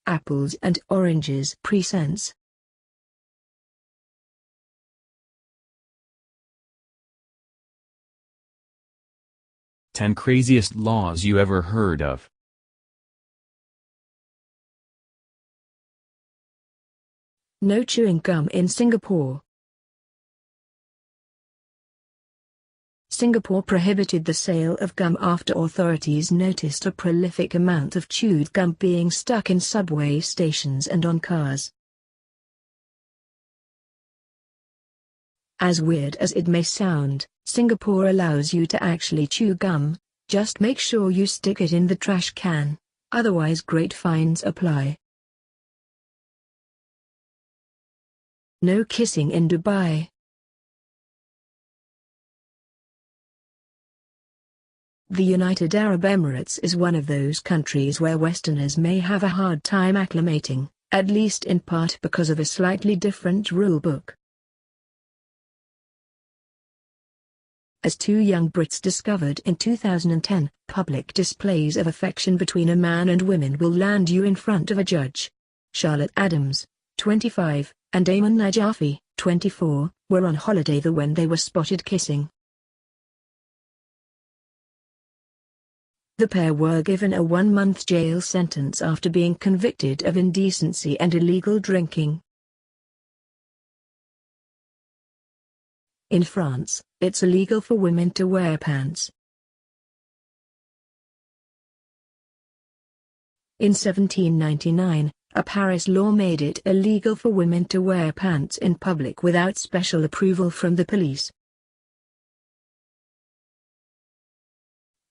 apples and oranges presents. Ten craziest laws you ever heard of. No chewing gum in Singapore. Singapore prohibited the sale of gum after authorities noticed a prolific amount of chewed gum being stuck in subway stations and on cars. As weird as it may sound, Singapore allows you to actually chew gum, just make sure you stick it in the trash can, otherwise great fines apply. No kissing in Dubai. The United Arab Emirates is one of those countries where Westerners may have a hard time acclimating, at least in part because of a slightly different rule book. As two young Brits discovered in 2010, public displays of affection between a man and women will land you in front of a judge. Charlotte Adams, 25, and Ayman Najafi, 24, were on holiday when they were spotted kissing. The pair were given a 1-month jail sentence after being convicted of indecency and illegal drinking. In France, it's illegal for women to wear pants. In 1799, a Paris law made it illegal for women to wear pants in public without special approval from the police.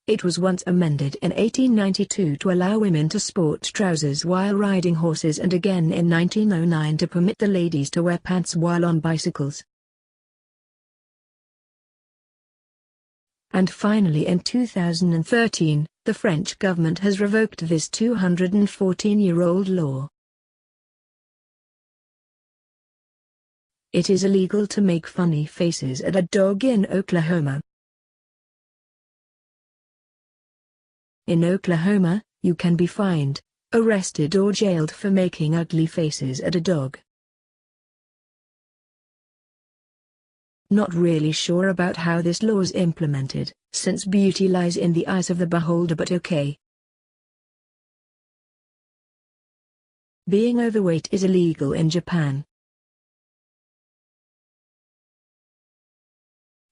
It was once amended in 1892 to allow women to sport trousers while riding horses and again in 1909 to permit the ladies to wear pants while on bicycles. And finally in 2013, the French government has revoked this 214-year-old law. It is illegal to make funny faces at a dog in Oklahoma. In Oklahoma, you can be fined, arrested or jailed for making ugly faces at a dog. Not really sure about how this law is implemented, since beauty lies in the eyes of the beholder, but okay. Being overweight is illegal in Japan.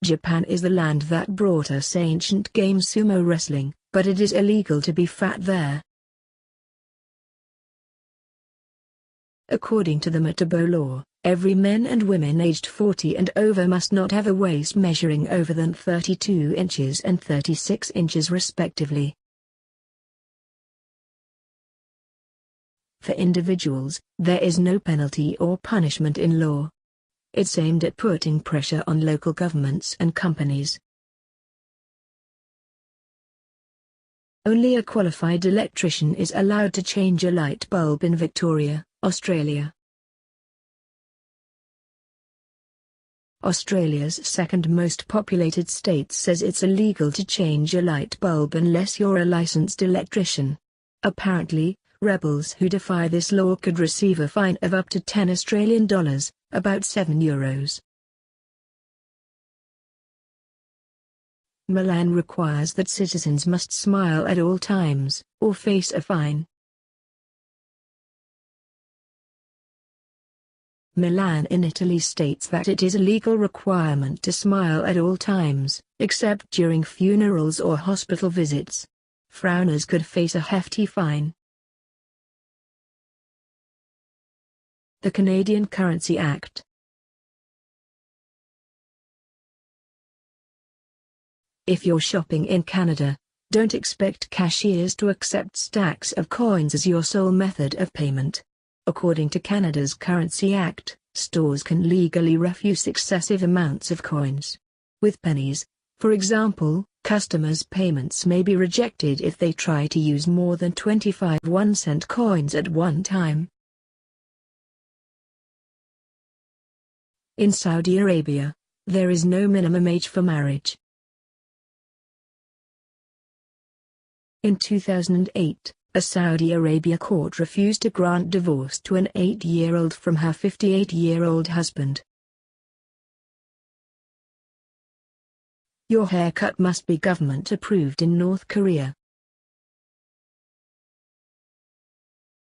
Japan is the land that brought us ancient game sumo wrestling, but it is illegal to be fat there. According to the Metabo law, every men and women aged 40 and over must not have a waist measuring over than 32 inches and 36 inches respectively. For individuals, there is no penalty or punishment in law. It's aimed at putting pressure on local governments and companies. Only a qualified electrician is allowed to change a light bulb in Victoria, Australia. Australia's second most populated state says it's illegal to change a light bulb unless you're a licensed electrician. Apparently, rebels who defy this law could receive a fine of up to $10, about €7. Milan requires that citizens must smile at all times, or face a fine. Milan in Italy states that it is a legal requirement to smile at all times, except during funerals or hospital visits. Frowners could face a hefty fine. The Canadian Currency Act. If you're shopping in Canada, don't expect cashiers to accept stacks of coins as your sole method of payment. According to Canada's Currency Act, stores can legally refuse excessive amounts of coins. With pennies, for example, customers' payments may be rejected if they try to use more than 25 1-cent coins at one time. In Saudi Arabia, there is no minimum age for marriage. In 2008, A Saudi Arabia court refused to grant divorce to an 8-year-old from her 58-year-old husband. Your haircut must be government approved in North Korea.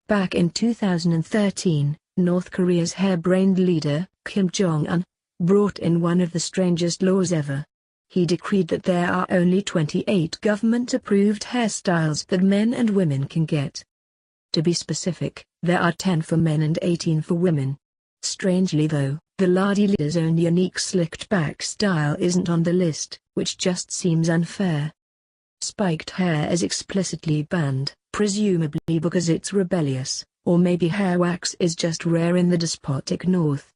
Back in 2013, North Korea's harebrained leader, Kim Jong-un, brought in one of the strangest laws ever. He decreed that there are only 28 government-approved hairstyles that men and women can get. To be specific, there are 10 for men and 18 for women. Strangely though, the Ladi leader's own unique slicked-back style isn't on the list, which just seems unfair. Spiked hair is explicitly banned, presumably because it's rebellious, or maybe hair wax is just rare in the despotic North.